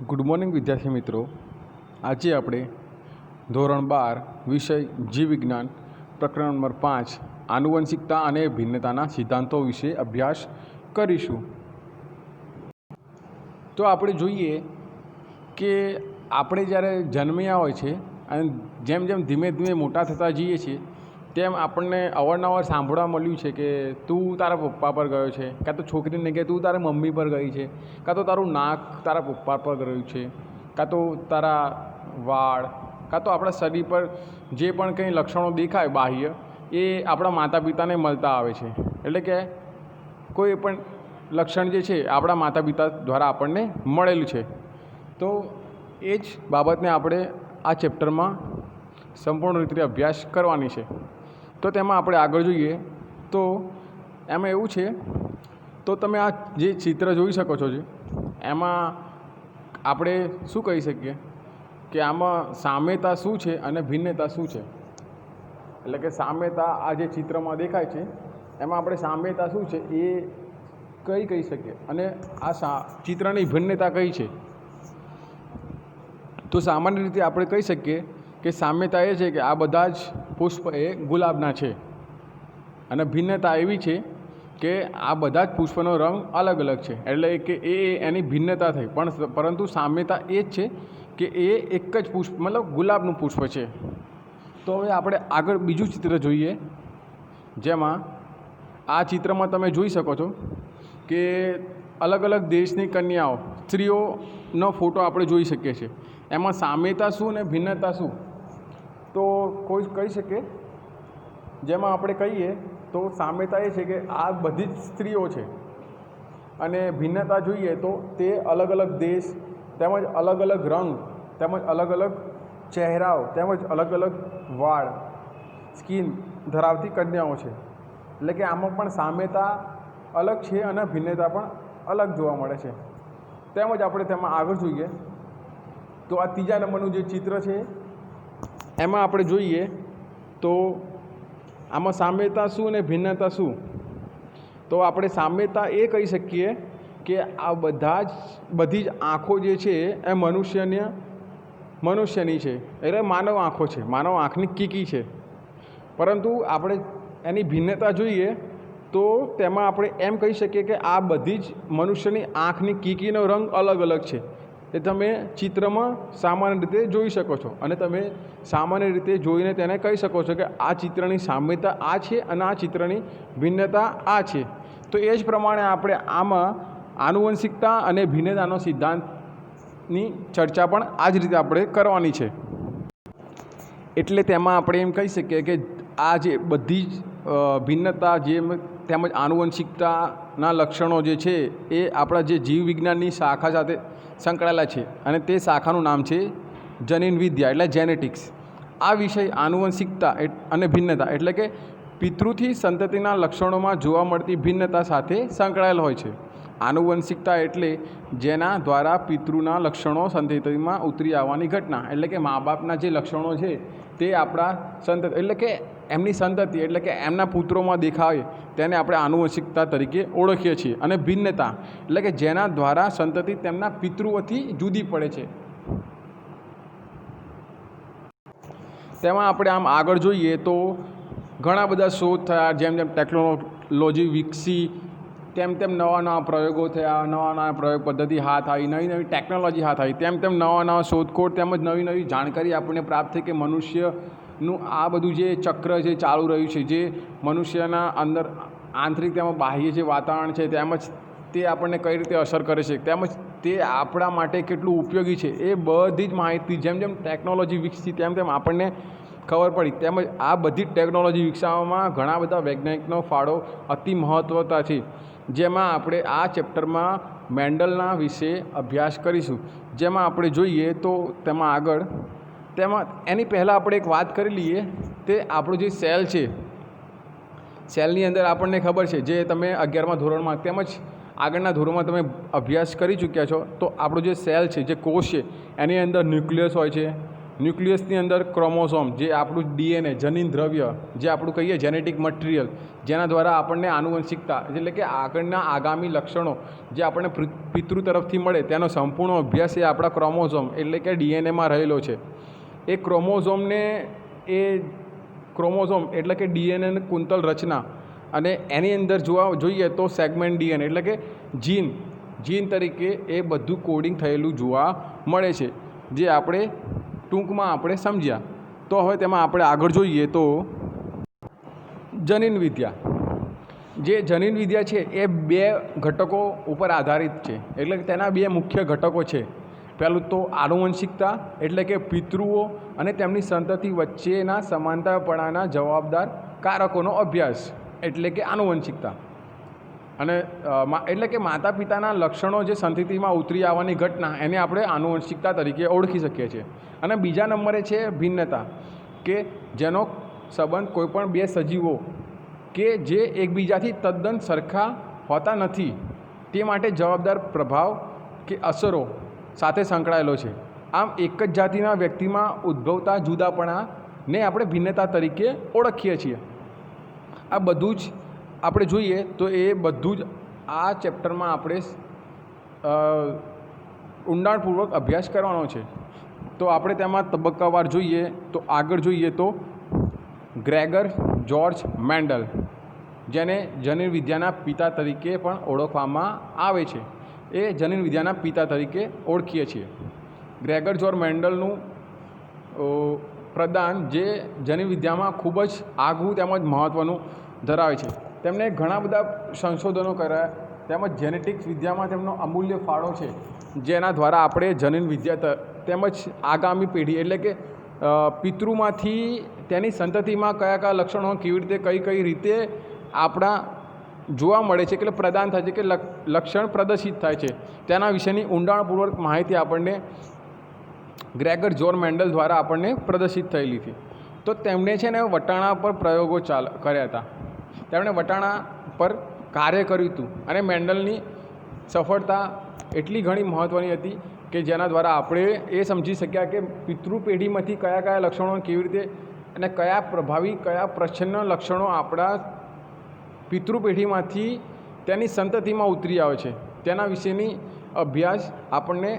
Good morning વિદ્યાર્થી મિત્રો. આજે આપણે ધોરણ 12 વિષય જીવ વિજ્ઞાન પ્રકરણ નંબર 5 આનુવંશિકતા અને ભિન્નતાના સિદ્ધાંતો વિશે અભ્યાસ કરીશું. તો આપણે જોઈએ કે આપણે જ્યારે જન્મ્યા હોય છે અને જેમ જેમ ધીમે ધીમે મોટા થતા જઈએ છીએ તેમ આપણને અવારનવાર સાંભળવા મળ્યું છે કે તું તારા પપ્પા પર ગયો છે, કાં તો છોકરીને કે તું તારા મમ્મી પર ગઈ છે, કાં તો તારું નાક તારા પપ્પા પર ગયું છે, કાં તો તારા વાળ, કાં તો આપણા શરીર પર જે પણ કંઈ લક્ષણો દેખાય બાહ્ય એ આપણા માતા પિતાને મળતા આવે છે. એટલે કે કોઈ પણ લક્ષણ જે છે આપણા માતા પિતા દ્વારા આપણને મળેલું છે. તો એ જ બાબતને આપણે આ ચેપ્ટરમાં સંપૂર્ણ રીતે અભ્યાસ કરવાની છે. તો તેમાં આપણે આગળ જોઈએ તો એમાં એવું છે, તો તમે આ જે ચિત્ર જોઈ શકો છો એમાં આપણે શું કહી શકીએ કે આમાં સામ્યતા શું છે અને ભિન્નતા શું છે. એટલે કે સામ્યતા આ જે ચિત્રમાં દેખાય છે એમાં આપણે સામ્યતા શું છે એ કહી શકીએ અને આ ચિત્રની ભિન્નતા કઈ છે. તો સામાન્ય રીતે આપણે કહી શકીએ કે સામ્યતા એ છે કે આ બધા જ પુષ્પ એ ગુલાબના છે અને ભિન્નતા એવી છે કે આ બધા જ પુષ્પનો રંગ અલગ અલગ છે. એટલે કે એની ભિન્નતા થઈ, પરંતુ સામ્યતા એ જ છે કે એ એક જ પુષ્પ મતલબ ગુલાબનું પુષ્પ છે. તો હવે આપણે આગળ બીજું ચિત્ર જોઈએ, જેમાં આ ચિત્રમાં તમે જોઈ શકો છો કે અલગ અલગ દેશની કન્યાઓ સ્ત્રીઓનો ફોટો આપણે જોઈ શકીએ છીએ. એમાં સામ્યતા શું ને ભિન્નતા શું, તો કોઈ કહી શકે. જેમાં આપણે કહીએ તો સામ્યતા એ છે કે આ બધી જ સ્ત્રીઓ છે અને ભિન્નતા જોઈએ તો તે અલગ અલગ દેશ તેમજ અલગ અલગ રંગ તેમજ અલગ અલગ ચહેરાઓ તેમજ અલગ અલગ વાળ સ્કિન ધરાવતી કન્યાઓ છે. એટલે કે આમાં પણ સામ્યતા અલગ છે અને ભિન્નતા પણ અલગ જોવા મળે છે. તેમજ આપણે તેમાં આગળ જોઈએ તો આ ત્રીજા નંબરનું જે ચિત્ર છે એમાં આપણે જોઈએ તો આમાં સામ્યતા શું અને ભિન્નતા શું, તો આપણે સામ્યતા એ કહી શકીએ કે આ બધી જ આંખો જે છે એ મનુષ્યની છે, એટલે માનવ આંખો છે, માનવ આંખની કીકી છે. પરંતુ આપણે એની ભિન્નતા જોઈએ તો તેમાં આપણે એમ કહી શકીએ કે આ બધી જ મનુષ્યની આંખની કીકીનો રંગ અલગ અલગ છે. એ તમે ચિત્રમાં સામાન્ય રીતે જોઈ શકો છો અને તમે સામાન્ય રીતે જોઈને તેને કહી શકો છો કે આ ચિત્રની સામ્યતા આ છે અને આ ચિત્રની ભિન્નતા આ છે. તો એ જ પ્રમાણે આપણે આમાં આનુવંશિકતા અને ભિન્નતાનો સિદ્ધાંતની ચર્ચા પણ આ જ રીતે આપણે કરવાની છે. એટલે તેમાં આપણે એમ કહી શકીએ કે આ જે બધી જ ભિન્નતા તેમજ આનુવંશિકતાના લક્ષણો જે છે એ આપણા જે જીવ વિજ્ઞાનની શાખા સાથે સંકળાયેલા છે અને તે શાખાનું નામ છે જનીન વિદ્યા એટલે જેનેટિક્સ. આ વિષય આનુવંશિકતા અને ભિન્નતા એટલે કે પિતૃથી સંતતિના લક્ષણોમાં જોવા મળતી ભિન્નતા સાથે સંકળાયેલ હોય છે. આનુવંશિકતા એટલે જેના દ્વારા પિતૃના લક્ષણો સંતતિમાં ઉતરી આવવાની ઘટના, એટલે કે મા બાપના જે લક્ષણો છે તે આપણા સંતતિ એટલે કે એમની સંતતિ એટલે કે એમના પુત્રોમાં દેખાય તેને આપણે આનુવંશિકતા તરીકે ઓળખીએ છીએ. અને ભિન્નતા એટલે કે જેના દ્વારા સંતતિ તેમના પિતૃઓથી જુદી પડે છે. તેમાં આપણે આમ આગળ જોઈએ તો ઘણા બધા શોધ થયા, જેમ જેમ ટેકનોલોજી વિકસી તેમ તેમ નવા નવા પ્રયોગો થયા, નવા નવા પ્રયોગ પદ્ધતિ હાથ આવી, નવી નવી ટેકનોલોજી હાથ આવી, તેમ તેમ નવા નવા શોધખોળ તેમજ નવી નવી જાણકારી આપણને પ્રાપ્ત થઈ કે મનુષ્યનું આ બધું જે ચક્ર જે ચાલુ રહ્યું છે, જે મનુષ્યના અંદર આંતરિક તેમજ બાહ્ય જે વાતાવરણ છે તેમજ તે આપણને કઈ રીતે અસર કરે છે તેમજ તે આપણા માટે કેટલું ઉપયોગી છે, એ બધી જ માહિતી જેમ જેમ ટેકનોલોજી વિકસી તેમ તેમ આપણને ખબર પડી. તેમજ આ બધી જ ટેકનોલોજી વિકસાવવામાં ઘણા બધા વૈજ્ઞાનિકનો ફાળો અતિ મહત્ત્વતા છે. જેમાં આપણે આ ચેપ્ટરમાં મેન્ડલના વિશે અભ્યાસ કરીશું. જેમાં આપણે જોઈએ તો તેમાં એની પહેલાં આપણે એક વાત કરી લઈએ, તે આપણું જે સેલ છે, સેલની અંદર આપણને ખબર છે જે તમે 11મા ધોરણમાં તેમજ આગળના ધોરણમાં તમે અભ્યાસ કરી ચૂક્યા છો, તો આપણો જે સેલ છે, જે કોષ છે, એની અંદર ન્યુક્લિયસ હોય છે, ન્યુક્લિયસની અંદર ક્રોમોઝોમ જે આપણું DNA જનીન દ્રવ્ય જે આપણું કહીએ જેનેટિક મટીરિયલ જેના દ્વારા આપણને આનુવંશિકતા એટલે કે આગળના આગામી લક્ષણો જે આપણને પિતૃ તરફથી મળે તેનો સંપૂર્ણ અભ્યાસ એ આપણા ક્રોમોઝોમ એટલે કે DNAમાં રહેલો છે. એ ક્રોમોઝોમ એટલે કે DNA કુંતલ રચના અને એની અંદર જોઈએ તો સેગમેન્ટ DNA એટલે કે જીન તરીકે એ બધું કોડિંગ થયેલું જોવા મળે છે, જે આપણે ટૂંકમાં આપણે સમજ્યા. તો હવે તેમાં આપણે આગળ જોઈએ તો જનીન વિદ્યા. જે જનીન વિદ્યા છે એ 2 ઘટકો ઉપર આધારિત છે, એટલે કે તેના 2 મુખ્ય ઘટકો છે. પહેલું તો આનુવંશિકતા એટલે કે પિતૃઓ અને તેમની સંતતિ વચ્ચેના સમાનતાપણાના જવાબદાર કારકોનો અભ્યાસ એટલે કે આનુવંશિકતા. અને એટલે કે માતા પિતાના લક્ષણો જે સંતતિમાં ઉતરી આવવાની ઘટના એને આપણે આનુવંશિકતા તરીકે ઓળખી શકીએ છીએ. અને બીજા નંબરે છે ભિન્નતા, કે જેનો સંબંધ કોઈપણ 2 સજીવો કે જે એકબીજાથી તદ્દન સરખા હોતા નથી તે માટે જવાબદાર પ્રભાવ કે અસરો સાથે સંકળાયેલો છે. આમ એક જ જાતિના વ્યક્તિમાં ઉદ્ભવતા જુદાપણાને આપણે ભિન્નતા તરીકે ઓળખીએ છીએ. આ બધું જ આપણે જોઈએ તો એ બધું જ આ ચેપ્ટરમાં આપણે ઊંડાણપૂર્વક અભ્યાસ કરવાનો છે. તો આપણે તેમાં તબક્કાવાર જોઈએ તો આગળ જોઈએ તો ગ્રેગર જ્યોર્જ મેન્ડલ, જેને જનીન વિદ્યાના પિતા તરીકે પણ ઓળખવામાં આવે છે, એ જનીન વિદ્યાના પિતા તરીકે ઓળખીએ છીએ. ગ્રેગર જ્યોર્જ મેન્ડલનું પ્રદાન જે જનીન વિદ્યામાં ખૂબ જ આગવું તેમજ મહત્ત્વનું ધરાવે છે. તેમણે ઘણા બધા સંશોધનો કર્યા તેમજ જેનેટિક્સ વિદ્યામાં તેમનો અમૂલ્ય ફાળો છે, જેના દ્વારા આપણે જનીન વિદ્યા તેમજ આગામી પેઢી એટલે કે પિતૃમાંથી તેની સંતતિમાં કયા લક્ષણો કેવી રીતે કઈ રીતે આપણા જોવા મળે છે કે પ્રદાન થાય છે કે લક્ષણ પ્રદર્શિત થાય છે તેના વિશેની ઊંડાણપૂર્વક માહિતી આપણને ગ્રેગર જ્યોર્જ મેન્ડલ દ્વારા આપણને પ્રદર્શિત થયેલી હતી. તો તેમણે છે ને વટાણા પર પ્રયોગો કર્યા હતા. તેમણે વટાણા પર કાર્ય કર્યું હતું અને મેન્ડલની સફળતા એટલી ઘણી મહત્ત્વની હતી કે જેના દ્વારા આપણે એ સમજી શક્યા કે પિતૃ પેઢીમાંથી કયા લક્ષણો કેવી રીતે અને કયા પ્રભાવી કયા પ્રચ્છન્ન લક્ષણો આપણા પિતૃ પેઢીમાંથી તેની સંતતિમાં ઉતરી આવે છે તેના વિશેની અભ્યાસ આપણને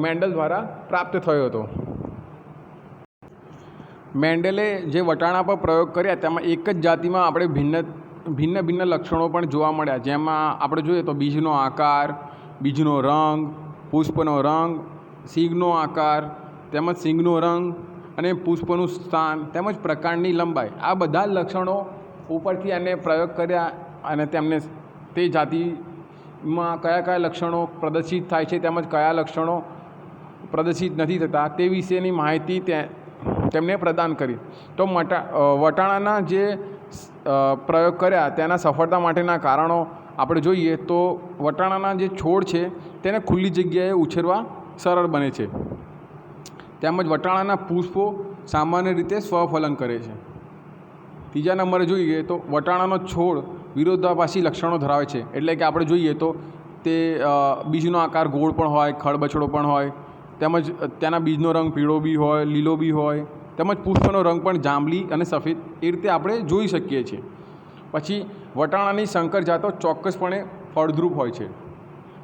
મેન્ડલ દ્વારા પ્રાપ્ત થયો હતો. મેન્ડલે જે વટાણા પર પ્રયોગ કર્યા તેમાં એક જ જાતિમાં આપણે ભિન્ન લક્ષણો પણ જોવા મળ્યા, જેમાં આપણે જોઈએ તો બીજનો આકાર, બીજનો રંગ, પુષ્પનો રંગ, સિંગનો આકાર તેમજ સિંગનો રંગ અને પુષ્પનું સ્થાન તેમજ પ્રકાંડની લંબાઈ. આ બધા લક્ષણો ઉપરથી એને પ્રયોગ કર્યા અને તેમને તે જાતિમાં કયા લક્ષણો પ્રદર્શિત થાય છે તેમજ કયા લક્ષણો પ્રદર્શિત નથી થતા તે વિશેની માહિતી તેમને પ્રદાન કરી. તો વટાણાના જે પ્રયોગ કર્યા તેના સફળતા માટેના કારણો આપણે જોઈએ તો વટાણાના જે છોડ છે તેને ખુલ્લી જગ્યાએ ઉછેરવા સરળ બને છે, તેમજ વટાણાના પુષ્પો સામાન્ય રીતે સ્વફલન કરે છે. ત્રીજા નંબરે જોઈએ તો વટાણાનો છોડ વિરોધાભાસી લક્ષણો ધરાવે છે, એટલે કે આપણે જોઈએ તો તે બીજનો આકાર ગોળ પણ હોય, ખડબચડો પણ હોય, તેમજ તેના બીજનો રંગ પીળો બી હોય, લીલો બી હોય, તેમજ પુષ્પનો રંગ પણ જાંબલી અને સફેદ એ રીતે આપણે જોઈ શકીએ છીએ. પછી વટાણાની સંકર જાતો ચોક્કસપણે ફળદ્રુપ હોય છે.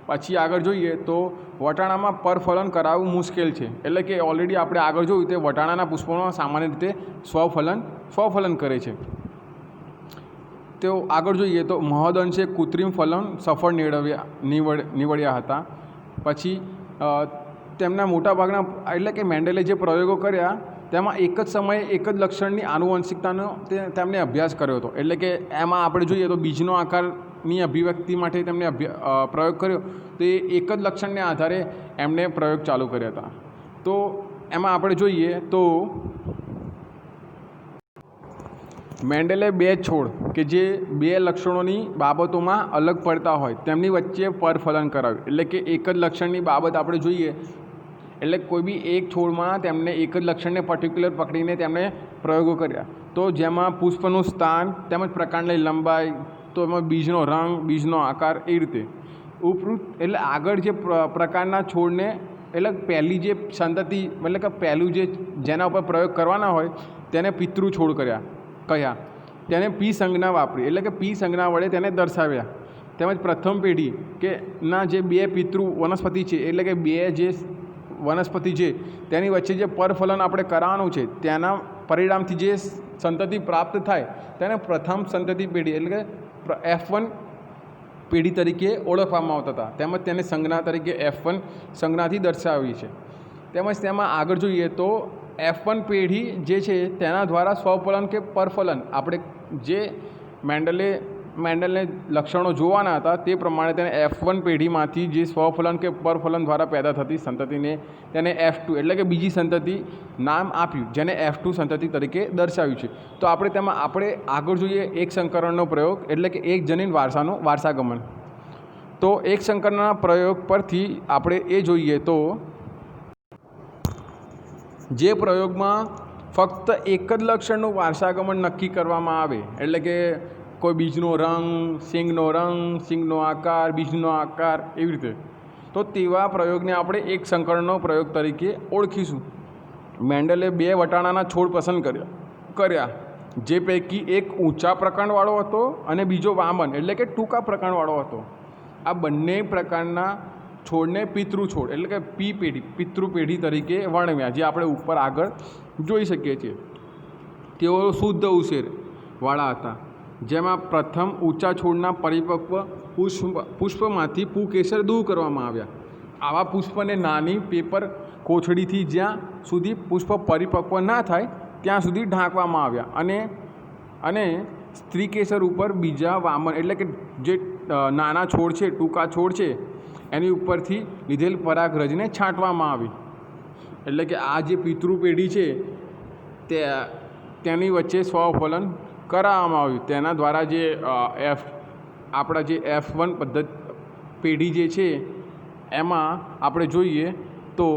પછી આગળ જોઈએ તો વટાણામાં પરફલન કરાવવું મુશ્કેલ છે, એટલે કે ઓલરેડી આપણે આગળ જોયું તે વટાણાના પુષ્પોમાં સામાન્ય રીતે સ્વફલન કરે છે. તો આગળ જોઈએ તો મહદઅંશે કૃત્રિમ ફલન સફળ નીવડ્યા હતા. પછી તેમના મોટાભાગના એટલે કે મેન્ડલે જે પ્રયોગો કર્યા તેમાં એક જ સમયે એક જ લક્ષણની આનુવંશિકતાનો તેમણે અભ્યાસ કર્યો હતો. એટલે કે એમાં આપણે જોઈએ તો બીજનો આકારની અભિવ્યક્તિ માટે તેમણે પ્રયોગ કર્યો તો એ એક જ લક્ષણને આધારે એમણે પ્રયોગ ચાલુ કર્યા હતા. તો એમાં આપણે જોઈએ તો મેન્ડલે 2 છોડ કે જે 2 લક્ષણોની બાબતોમાં અલગ પડતા હોય તેમની વચ્ચે પરફલન કરાવ્યું. એટલે કે એક જ લક્ષણની બાબત આપણે જોઈએ એટલે કોઈ બી એક છોડમાં તેમને એક જ લક્ષણને પર્ટિક્યુલર પકડીને તેમણે પ્રયોગો કર્યા. તો જેમાં પુષ્પનું સ્થાન તેમજ પ્રકાંડની લંબાઈ, તો એમાં બીજનો રંગ, બીજનો આકાર એ રીતે ઉપરોક્ત એટલે આગળ જે પ્રકારના છોડને એટલે પહેલી જે સંતતિ મતલબ કે પહેલું જેના ઉપર પ્રયોગ કરવાના હોય તેને પિતૃ છોડ કહ્યા, તેને પી સંજ્ઞા વાપરી, એટલે કે પી સંજ્ઞા વડે તેને દર્શાવ્યા. તેમજ પ્રથમ પેઢી કે ના જે બે પિતૃ વનસ્પતિ છે, એટલે કે બે જે વનસ્પતિ છે તેની વચ્ચે જે પરફલન આપણે કરાવવાનું છે તેના પરિણામથી જે સંતતિ પ્રાપ્ત થાય તેને પ્રથમ સંતતિ પેઢી એટલે કે F1 પેઢી તરીકે ઓળખવામાં આવતા હતા. તેમજ તેને સંજ્ઞા તરીકે F1 સંજ્ઞાથી દર્શાવી છે. તેમજ તેમાં આગળ જોઈએ તો F1 પેઢી જે છે તેના દ્વારા સ્વફલન કે પરફલન આપણે જે મેન્ડલને લક્ષણો જોવાના હતા તે પ્રમાણે તેને F1 પેઢીમાંથી જે સ્વફલન કે પરફલન દ્વારા પેદા થતી સંતતિને તેને F2 એટલે કે બીજી સંતતિ નામ આપ્યું, જેને F2 સંતતિ તરીકે દર્શાવ્યું છે. તો આપણે આગળ જોઈએ એક સંકરણનો પ્રયોગ એટલે કે એક જનીન વારસાનું વારસાગમન. તો એક સંકરણના પ્રયોગ પરથી આપણે એ જોઈએ તો જે પ્રયોગમાં ફક્ત એક જ લક્ષણનું વારસાગમન નક્કી કરવામાં આવે, એટલે કે કોઈ બીજનો રંગ, સિંગનો આકાર, બીજનો આકાર એવી રીતે, તો તેવા પ્રયોગને આપણે એક સંકરણનો પ્રયોગ તરીકે ઓળખીશું. મેન્ડલે બે વટાણાના છોડ પસંદ કર્યા જે પૈકી એક ઊંચા પ્રકાંડવાળો હતો અને બીજો વામન એટલે કે ટૂંકા પ્રકાંડવાળો હતો. આ બંને પ્રકારના છોડને પિતૃ છોડ એટલે કે પિતૃ પેઢી તરીકે વર્ણવ્યા, જે આપણે ઉપર આગળ જોઈ શકીએ છીએ. તેઓ શુદ્ધ ઉછેરવાળા હતા, જેમાં પ્રથમ ઊંચા છોડના પરિપક્વ પુષ્પમાંથી પુકેસર દૂર કરવામાં આવ્યા. આવા પુષ્પને નાની પેપર કોથળીથી જ્યાં સુધી પુષ્પ પરિપક્વ ના થાય ત્યાં સુધી ઢાંકવામાં આવ્યા અને સ્ત્રી કેસર ઉપર બીજા વામન એટલે કે જે નાના છોડ છે, ટૂંકા છોડ છે, એની ઉપરથી લીધેલ પરાગરજને છાંટવામાં આવી. એટલે કે આ જે પિતૃ પેઢી છે તેની વચ્ચે સ્વફલન કરાવવામાં આવ્યું. તેના દ્વારા જે આપણા જે F1 પેઢી જે છે એમાં આપણે જોઈએ તો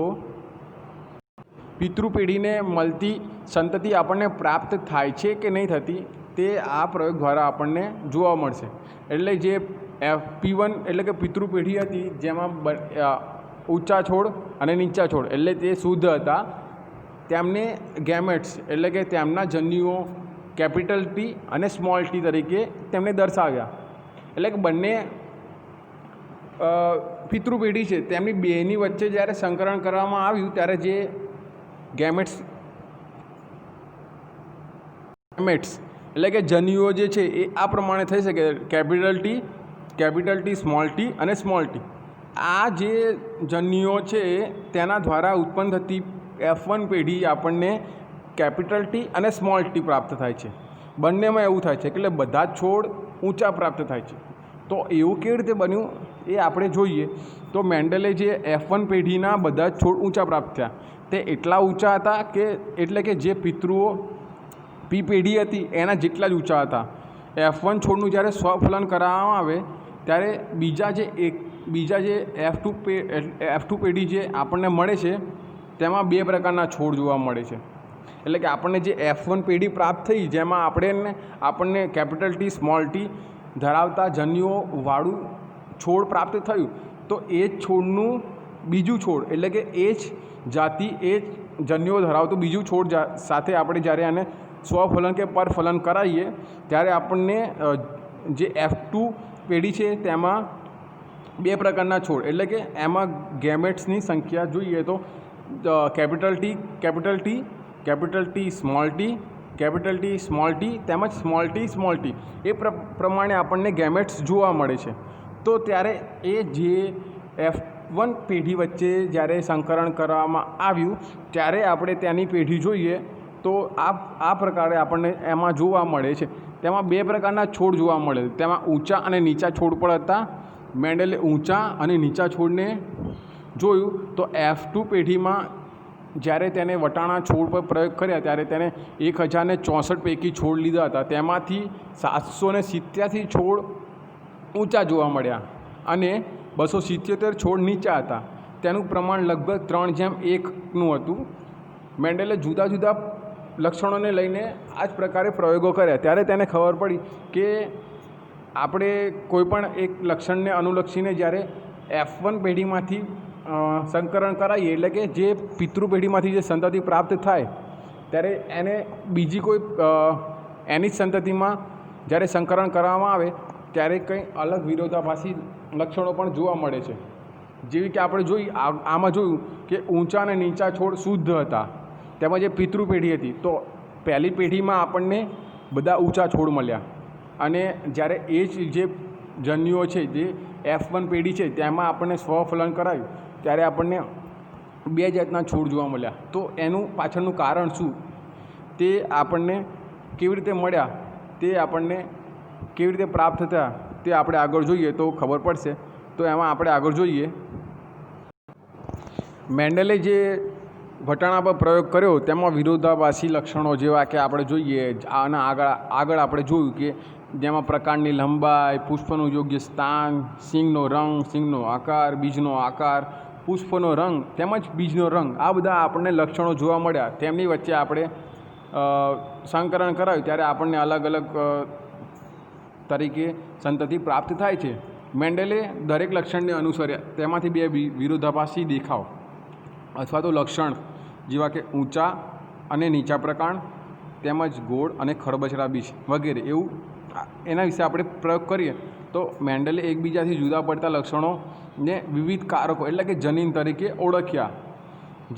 પિતૃ પેઢીને મળતી સંતતિ આપણને પ્રાપ્ત થાય છે કે નહીં થતી તે આ પ્રયોગ દ્વારા આપણને જોવા મળશે. એટલે જે P1 એટલે કે પિતૃ પેઢી હતી જેમાં ઊંચા છોડ અને નીચા છોડ એટલે તે શુદ્ધ હતા, તેમને ગેમેટ્સ એટલે કે તેમના જન્યુઓ કેપિટલ T અને સ્મોલ t તરીકે તેમને દર્શાવ્યા. એટલે કે બંને પિતૃ પેઢી છે તેમની બેની વચ્ચે જ્યારે સંકરણ કરવામાં આવ્યું ત્યારે જે ગેમેટ્સ એટલે કે જન્યુઓ જે છે એ આ પ્રમાણે થઈ શકે: કેપિટલ T, સ્મોલ t અને સ્મોલ t. આ જે જન્યુઓ છે તેના દ્વારા ઉત્પન્ન થતી F1 પેઢી આપણને કેપિટલ T અને સ્મોલ t પ્રાપ્ત થાય છે. બંનેમાં એવું થાય છે કે બધા જ છોડ ઊંચા પ્રાપ્ત થાય છે. તો એવું કેવી રીતે બન્યું એ આપણે જોઈએ તો મેન્ડલે જે F1 પેઢીના બધા જ છોડ ઊંચા પ્રાપ્ત થયા તે એટલા ઊંચા હતા કે એટલે કે જે પિતૃઓ પી પેઢી હતી એના જેટલા જ ઊંચા હતા. F1 છોડનું જ્યારે સ્વફલન કરાવવામાં આવે ત્યારે બીજા જે F2 પેઢી જે આપણને મળે છે તેમાં બે પ્રકારના છોડ જોવા મળે છે. એટલે કે આપણને જે F1 પેઢી પ્રાપ્ત થઈ જેમાં આપણને કેપિટલ T, સ્મોલ t ધરાવતા જન્યુઓવાળું છોડ પ્રાપ્ત થયું, તો એ જ છોડનું બીજું છોડ એટલે કે એ જ જાતિ એ જ જન્યુઓ ધરાવતું બીજું છોડ સાથે આપણે જ્યારે આને સ્વફલન કે પરફલન કરાવીએ ત્યારે આપણને જે F2 પેઢી છે તેમાં બે પ્રકારના છોડ એટલે કે એમાં ગેમેટ્સની સંખ્યા જોઈએ તો capital T, small t, capital T, small t તેમજ સ્મોલ t એ પ્રમાણે આપણને ગેમેટ્સ જોવા મળે છે. તો ત્યારે એ જે F1 પેઢી વચ્ચે જ્યારે સંકરણ કરવામાં આવ્યું ત્યારે આપણે તેની પેઢી જોઈએ તો આ પ્રકારે આપણને એમાં જોવા મળે છે. તેમાં બે પ્રકારના છોડ જોવા મળે, તેમાં ઊંચા અને નીચા છોડ પણ હતા. મેન્ડલે ઊંચા અને નીચા છોડને જોયું તો F2 પેઢીમાં જ્યારે તેને વટાણા છોડ પર પ્રયોગ કર્યા ત્યારે તેને 1064 પૈકી છોડ લીધા હતા. તેમાંથી 787 છોડ ઊંચા જોવા મળ્યા અને 277 છોડ નીચા હતા. તેનું પ્રમાણ લગભગ 3:1 હતું. મેન્ડલે જુદા જુદા લક્ષણોને લઈને આ જ પ્રકારે પ્રયોગો કર્યા ત્યારે તેને ખબર પડી કે આપણે કોઈપણ એક લક્ષણને અનુલક્ષીને જ્યારે F1 પેઢીમાંથી સંકરણ કરાવીએ એટલે કે જે પિતૃ પેઢીમાંથી જે સંતતિ પ્રાપ્ત થાય ત્યારે એને બીજી કોઈ એની જ સંતતિમાં જ્યારે સંકરણ કરવામાં આવે ત્યારે કંઈ અલગ વિરોધાભાસી લક્ષણો પણ જોવા મળે છે. જેવી કે આપણે આમાં જોયું કે ઊંચા અને નીચા છોડ શુદ્ધ હતા, તેમાં જે પિતૃ પેઢી હતી તો પહેલી પેઢીમાં આપણને બધા ઊંચા છોડ મળ્યા, અને જ્યારે એ જ જે જન્યુઓ છે જે F1 પેઢી છે તેમાં આપણને સ્વફલન કરાવ્યું ત્યારે આપણને 2 જાતના છોડ જોવા મળ્યા. તો એનું પાછળનું કારણ શું, તે આપણને કેવી રીતે મળ્યા, તે આપણને કેવી રીતે પ્રાપ્ત થયા તે આપણે આગળ જોઈએ તો ખબર પડશે. તો એમાં આપણે આગળ જોઈએ, મેન્ડલે જે વટાણા પર પ્રયોગ કર્યો તેમાં વિરોધાભાસી લક્ષણો જેવા કે આપણે જોઈએ આના આગળ આપણે જોયું કે જેમાં પ્રકાંડની લંબાઈ, પુષ્પનું યોગ્ય સ્થાન, સિંગનો રંગ, સિંગનો આકાર, બીજનો આકાર, પુષ્પનો રંગ તેમજ બીજનો રંગ, આ બધા આપણને લક્ષણો જોવા મળ્યા. તેમની વચ્ચે આપણે સંકરણ કરાવ્યું ત્યારે આપણને અલગ અલગ તરીકે સંતતિ પ્રાપ્ત થાય છે. મેન્ડલે દરેક લક્ષણને અનુસર્યા, તેમાંથી 2 વિરોધાભાસી દેખાવ અથવા તો લક્ષણ જેવા કે ઊંચા અને નીચા પ્રકાંડ તેમજ ગોળ અને ખરબચડા બીજ વગેરે એવું એના વિશે આપણે પ્રયોગ કરીએ તો મેન્ડલે એકબીજાથી જુદા પડતા લક્ષણોને વિવિધ કારકો એટલે કે જનીન તરીકે ઓળખ્યા,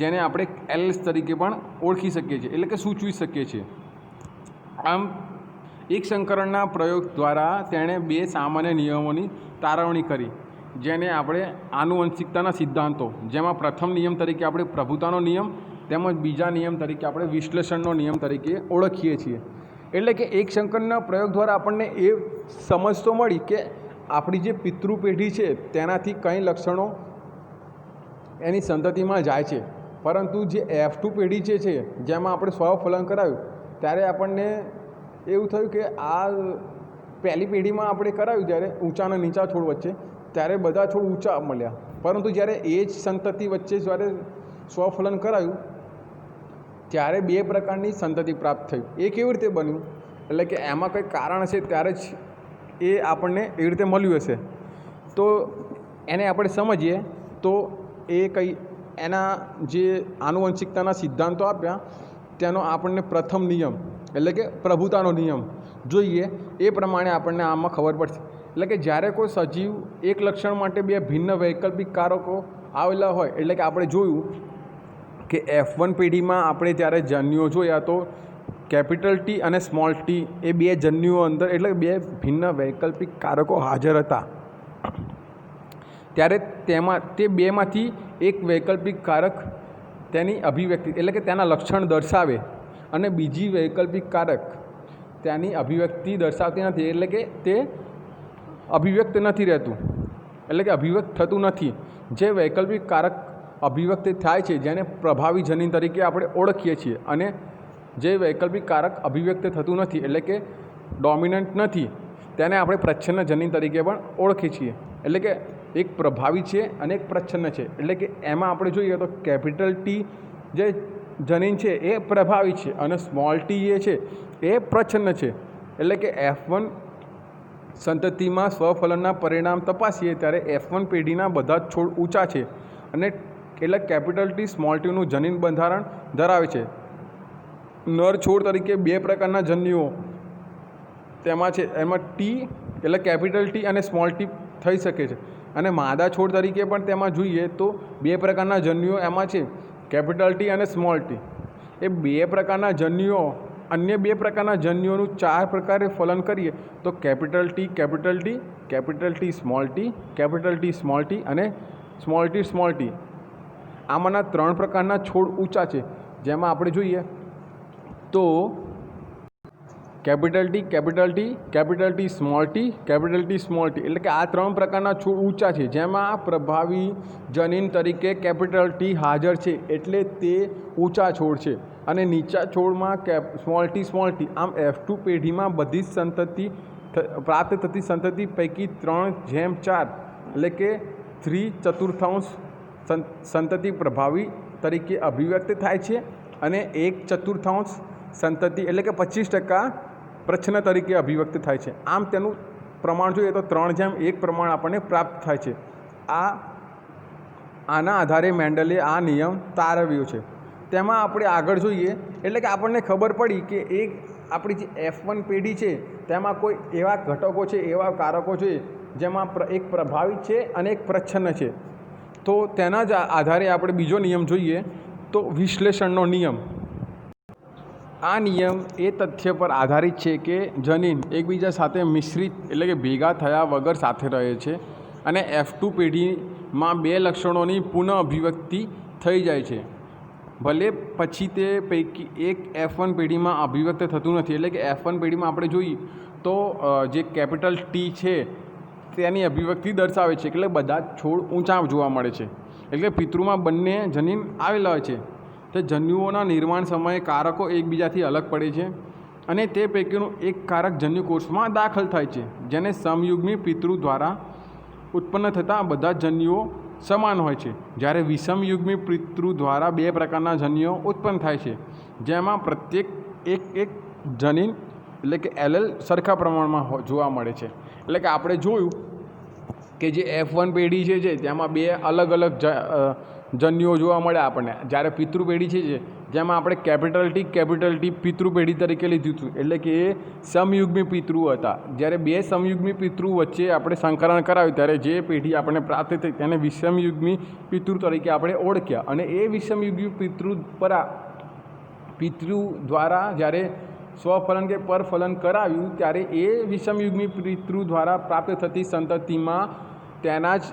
જેને આપણે એલ્સ તરીકે પણ ઓળખી શકીએ છીએ એટલે કે સૂચવી શકીએ છીએ. આમ એક સંકરણના પ્રયોગ દ્વારા તેણે 2 સામાન્ય નિયમોની તારવણી કરી, જેને આપણે આનુવંશિકતાના સિદ્ધાંતો, જેમાં પ્રથમ નિયમ તરીકે આપણે પ્રભુતાનો નિયમ તેમજ બીજા નિયમ તરીકે આપણે વિશ્લેષણનો નિયમ તરીકે ઓળખીએ છીએ. એટલે કે એક સંકરણના પ્રયોગ દ્વારા આપણને એ સમજ તો મળી કે આપણી જે પિતૃ પેઢી છે તેનાથી કંઈ લક્ષણો એની સંતતિમાં જાય છે, પરંતુ જે F2 પેઢી છે જેમાં આપણે સ્વફલન કરાવ્યું ત્યારે આપણને એવું થયું કે આ પહેલી પેઢીમાં આપણે કરાવ્યું જ્યારે ઊંચા અને નીચા છોડ વચ્ચે ત્યારે બધા છોડ ઊંચા મળ્યા, પરંતુ જ્યારે એ જ સંતતિ વચ્ચે જ્યારે સ્વફલન કરાયું ત્યારે 2 પ્રકારની સંતતિ પ્રાપ્ત થઈ. એ કેવી રીતે બન્યું, એટલે કે એમાં કંઈ કારણ હશે ત્યારે જ એ આપણને એવી રીતે મળ્યું હશે. તો એને આપણે સમજીએ તો એ એના જે આનુવંશિકતાના સિદ્ધાંતો આપ્યા તેનો આપણને પ્રથમ નિયમ એટલે કે પ્રભુતાનો નિયમ જોઈએ, એ પ્રમાણે આપણને આમાં ખબર પડશે. એટલે કે જ્યારે કોઈ સજીવ એક લક્ષણ માટે 2 ભિન્ન વૈકલ્પિક કારકો આવેલા હોય, એટલે કે આપણે જોયું કે F1 પેઢીમાં આપણે જ્યારે જન્યુઓ જોયા તો કેપિટલ T અને સ્મોલ t એ 2 જન્યુઓ અંદર એટલે 2 ભિન્ન વૈકલ્પિક કારકો હાજર હતા. ત્યારે તે 2માંથી એક વૈકલ્પિક કારક તેની અભિવ્યક્તિ એટલે કે તેના લક્ષણ દર્શાવે અને બીજી વૈકલ્પિક કારક તેની અભિવ્યક્તિ દર્શાવતી નથી, એટલે કે તે અભિવ્યક્ત નથી રહેતું, એટલે કે અભિવ્યક્ત થતું નથી. જે વૈકલ્પિક કારક અભિવ્યક્ત થાય છે જેને પ્રભાવી જનીન તરીકે આપણે ઓળખીએ છીએ, અને જે વૈકલ્પિક કારક અભિવ્યક્ત થતું નથી એટલે કે ડોમિનન્ટ નથી તેને આપણે પ્રચ્છન્ન જનીન તરીકે પણ ઓળખીએ છીએ. એટલે કે એક પ્રભાવી છે અને એક પ્રચ્છન્ન છે. એટલે કે એમાં આપણે જોઈએ તો કેપિટલ T જે જનીન છે એ પ્રભાવી છે અને સ્મોલ t એ છે એ પ્રચ્છન્ન છે. એટલે કે F1 સંતતિમાં સ્વફલનના પરિણામ તપાસીએ ત્યારે F1 પેઢીના બધા જ છોડ ઊંચા છે અને એટલે કેપિટલ T સ્મોલ tનું જનીન બંધારણ ધરાવે છે. નર છોડ તરીકે 2 પ્રકારના જન્યુઓ તેમાં છે, એમાં T એટલે કેપિટલ T અને સ્મોલ t થઈ શકે છે, અને માદા છોડ તરીકે પણ તેમાં જોઈએ તો 2 પ્રકારના જન્યુઓ એમાં છે, કેપિટલ T અને સ્મોલ t. એ 2 પ્રકારના જન્યુઓ અન્ય 2 પ્રકારના જન્યુઓનું 4 પ્રકારે ફલન કરીએ તો capital T capital T, capital T small t, capital T small t અને સ્મોલ t સ્મોલ t. આમાંના 3 પ્રકારના છોડ ઊંચા છે, જેમાં આપણે જોઈએ તો capital T capital T, capital T small t, capital T small t. એટલે કે આ 3 પ્રકારના છોડ ઊંચા છે જેમાં પ્રભાવી જનીન તરીકે કેપિટલ T હાજર છે એટલે તે ઊંચા છોડ છે, અને નીચા છોડમાં સ્મોલ t સ્મોલ t. આમ F2 પેઢીમાં બધી જ સંતતિ પ્રાપ્ત થતી સંતતિ પૈકી 3/4 એટલે કે 3/4 સંતતિ પ્રભાવી તરીકે અભિવ્યક્ત થાય છે અને 1/4 સંતતિ એટલે કે 25% પ્રચ્છન્ન તરીકે અભિવ્યક્ત થાય છે. આમ તેનું પ્રમાણ જોઈએ તો 3:1 પ્રમાણ આપણને પ્રાપ્ત થાય છે. આ આના આધારે મેન્ડલે આ નિયમ તારવ્યો છે. તેમાં આપણે આગળ જોઈએ એટલે કે આપણને ખબર પડી કે એક આપણી જે F1 પેઢી છે તેમાં કોઈ એવા ઘટકો છે, એવા કારકો છે જેમાં એક પ્રભાવિત છે અને એક પ્રચ્છન્ન છે. તો તેના જ આધારે આપણે બીજો નિયમ જોઈએ તો વિશ્લેષણનો નિયમ. આ નિયમ એ તથ્ય પર આધારિત છે કે જનીન એકબીજા સાથે મિશ્રિત એટલે કે ભેગા થયા વગર સાથે રહે છે અને F2 પેઢીમાં બે લક્ષણોની પુનઃ અભિવ્યક્તિ થઈ જાય છે. ભલે પછી તે પૈકી એક F1 પેઢીમાં અભિવ્યક્ત થતું નથી. એટલે કે F1 પેઢીમાં આપણે જોઈએ તો જે કેપિટલ T છે તેની અભિવ્યક્તિ દર્શાવે છે એટલે બધા જ છોડ ઊંચા જોવા મળે છે. એટલે પિતૃમાં બંને જનીન આવેલા હોય છે. તે જન્યુઓના નિર્માણ સમયે કારકો એકબીજાથી અલગ પડે છે અને તે પૈકીનું એક કારક જન્યુકોષમાં દાખલ થાય છે, જેને સમયુગ્મી પિતૃ દ્વારા ઉત્પન્ન થતા બધા જન્યુઓ સમાન હોય છે. જ્યારે વિષમયુગ્મી પિતૃ દ્વારા બે પ્રકારના જન્યુઓ ઉત્પન્ન થાય છે, જેમાં પ્રત્યેક એક જનીન એટલે કે એલેલ સરખા પ્રમાણમાં જોવા મળે છે. એટલે કે આપણે જોયું કે જે F1 પેઢી છે તેમાં બે અલગ અલગ જન્યુઓ જોવા મળે આપણને. જ્યારે પિતૃ પેઢી છે જેમાં આપણે કેપિટલ ટી પિતૃ પેઢી તરીકે લીધું હતું. એટલે કે એ સમયુગ્મી પિતૃ હતા. જ્યારે બે સમયુગ્મી પિતૃ વચ્ચે આપણે સંકરણ કરાવ્યું ત્યારે જે પેઢી આપણને પ્રાપ્ત થઈ તેને વિષમયુગ્મી પિતૃ તરીકે આપણે ઓળખ્યા. અને એ વિષમયુગ્મી પિતૃ દ્વારા જ્યારે સ્વફલન કે પરફલન કરાવ્યું ત્યારે એ વિષમયુગ્મી પિતૃ દ્વારા પ્રાપ્ત થતી સંતતિમાં તેના જ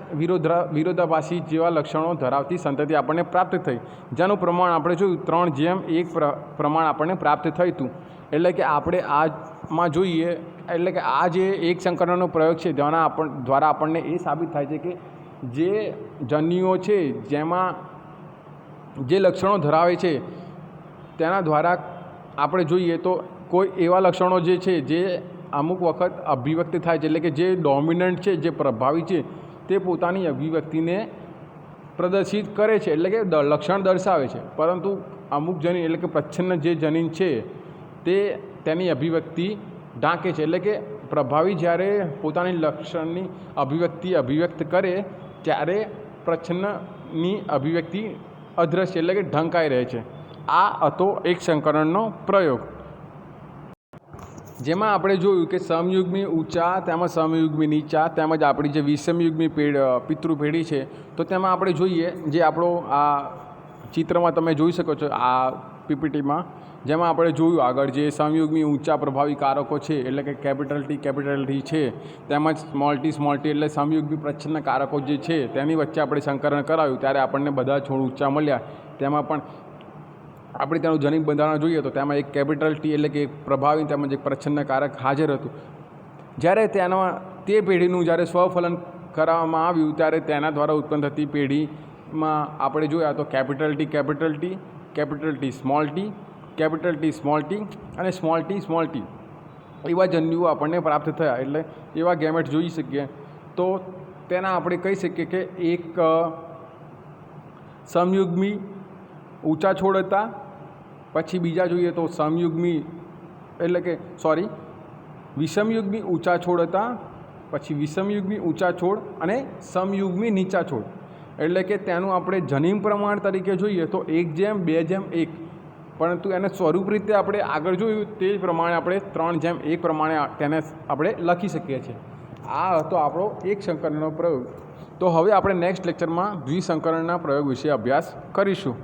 વિરોધાભાસી જેવા લક્ષણો ધરાવતી સંતતિ આપણને પ્રાપ્ત થઈ, જેનું પ્રમાણ આપણે જોયું 3:1 પ્રમાણ આપણને પ્રાપ્ત થયું હતું. એટલે કે આપણે આમાં જોઈએ એટલે કે આ જે એક સંકરણનો પ્રયોગ છે દ્વારા આપણને એ સાબિત થાય છે કે જે જન્યુઓ છે જેમાં જે લક્ષણો ધરાવે છે તેના દ્વારા આપણે જોઈએ તો કોઈ એવા લક્ષણો જે છે જે અમુક વખત અભિવ્યક્ત થાય છે. એટલે કે જે ડોમિનન્ટ છે, જે પ્રભાવી છે તે પોતાની અભિવ્યક્તિને પ્રદર્શિત કરે છે, એટલે કે લક્ષણ દર્શાવે છે. પરંતુ અમુક જનીન એટલે કે પ્રચ્છન્ન જે જનીન છે તે તેની અભિવ્યક્તિ ઢાંકે છે. એટલે કે પ્રભાવી જ્યારે પોતાની લક્ષણની અભિવ્યક્ત કરે ત્યારે પ્રચ્છન્નની અભિવ્યક્તિ અદ્રશ્ય એટલે કે ઢંકાઈ રહે છે. આ હતો એક સંકરણનો પ્રયોગ, જેમાં આપણે જોયું કે સમયુગ્મી ઊંચા તેમજ સમયુગ્મી નીચા તેમજ આપણી જે વિષમયુગ્મી પિતૃ પેઢી છે તો તેમાં આપણે જોઈએ જે આપણો આ ચિત્રમાં તમે જોઈ શકો છો આ PPTમાં, જેમાં આપણે જોયું આગળ જે સમયુગ્મી ઊંચા પ્રભાવી કારકો છે એટલે કે કેપિટલ T છે તેમજ સ્મોલ t એટલે સમયુગ્મી પ્રચ્છન્ન કારકો જે છે તેની વચ્ચે આપણે સંકરણ કરાવ્યું ત્યારે આપણને બધા છોડ ઊંચા મળ્યા. તેમાં પણ આપણે તેનું જનીન બંધારણ જોઈએ તો તેમાં એક કેપિટલ T એટલે કે પ્રભાવી તેમજ એક પ્રચ્છન્ન કારક હાજર હતું. જ્યારે તે પેઢીનું જ્યારે સ્વફલન કરવામાં આવ્યું ત્યારે તેના દ્વારા ઉત્પન્ન થતી પેઢીમાં આપણે જોયા તો કેપિટલ T સ્મોલ t અને સ્મોલ t એવા જન્યુઓ આપણને પ્રાપ્ત થયા. એટલે એવા ગેમેટ જોઈ શકીએ તો તેના આપણે કહી શકીએ કે એક સમયુગ્મી ઊંચા છોડ હતા. પછી બીજા જોઈએ તો વિષમયુગ્મી ઊંચા છોડ હતા. પછી વિષમયુગ્મી ઊંચા છોડ અને સમયુગ્મી નીચા છોડ. એટલે કે તેનું આપણે જનીન પ્રમાણ તરીકે જોઈએ તો 1:2:1, પરંતુ એને સ્વરૂપ રીતે આપણે આગળ જોયું તે જ પ્રમાણે આપણે 3:1 પ્રમાણે તેને આપણે લખી શકીએ છીએ. આ હતો આપણો એક સંકરણનો પ્રયોગ. તો હવે આપણે નેક્સ્ટ લેક્ચરમાં દ્વિસંકરણના પ્રયોગ વિશે અભ્યાસ કરીશું.